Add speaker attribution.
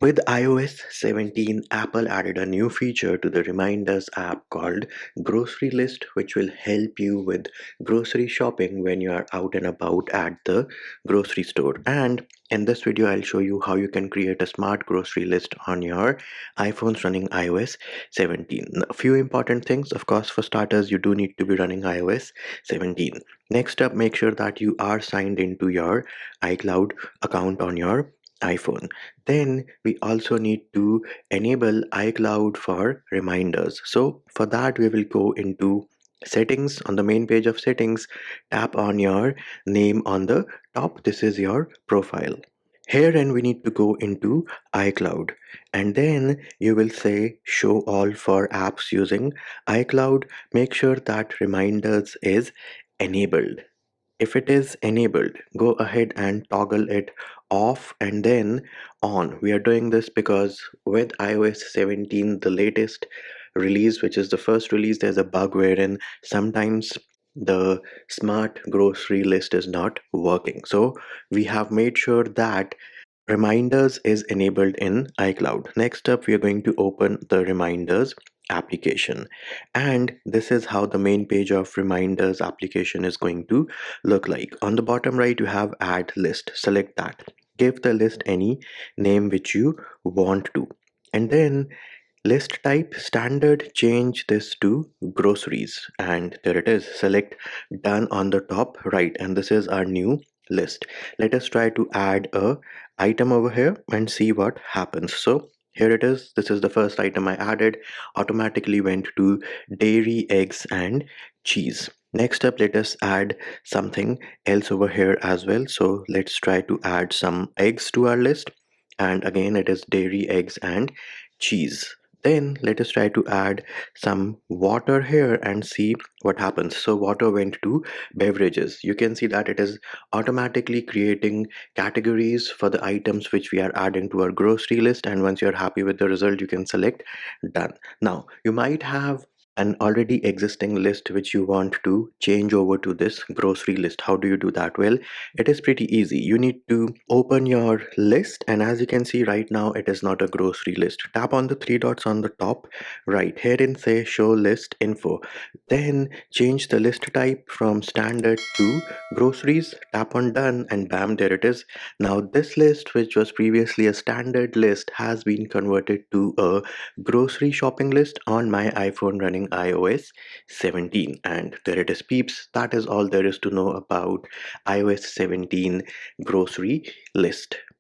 Speaker 1: With iOS 17, Apple added a new feature to the Reminders app called Grocery List, which will help you with grocery shopping when you are out and about at the grocery store. And in this video, I'll show you how you can create a smart grocery list on your iPhones running iOS 17. A few important things, of course, for starters, you do need to be running iOS 17. Next up, make sure that you are signed into your iCloud account on your iPhone. Then we also need to enable iCloud for reminders. So for that, we will go into settings. On the main page of settings, tap on your name on the top. This is your profile. Herein we need to go into iCloud, and then you will say show all for apps using iCloud. Make sure that reminders is enabled. If it is enabled, go ahead and toggle it off and then on. We are doing this because with iOS 17, the latest release, which is the first release, there's a bug wherein sometimes the smart grocery list is not working. So we have made sure that Reminders is enabled in iCloud. Next up, we are going to open the Reminders application. And this is how the main page of Reminders application is going to look like. On the bottom right, you have Add List. Select that. Give the list any name which you want to. And then list type standard, change this to groceries. And there it is. Select done on the top right. And this is our new list. Let us try to add a item over here and see what happens. So here it is. This is the first item I added. Automatically went to dairy, eggs, and cheese. Next up, let us add something else over here as well. So let's try to add some eggs to our list. And again, it is dairy, eggs, and cheese. Then let us try to add some water here and see what happens. So water went to beverages. You can see that it is automatically creating categories for the items which we are adding to our grocery list. And once you're happy with the result, you can select done. Now, you might have an already existing list which you want to change over to this grocery list. How do you do that? Well, it is pretty easy. You need to open your list, and as you can see right now, it is not a grocery list. Tap on the three dots on the top right here and say show list info. Then change the list type from standard to groceries. Tap on done, and bam, there it is. Now this list, which was previously a standard list, has been converted to a grocery shopping list on my iPhone running iOS 17. And there it is, peeps. That is all there is to know about iOS 17 grocery list.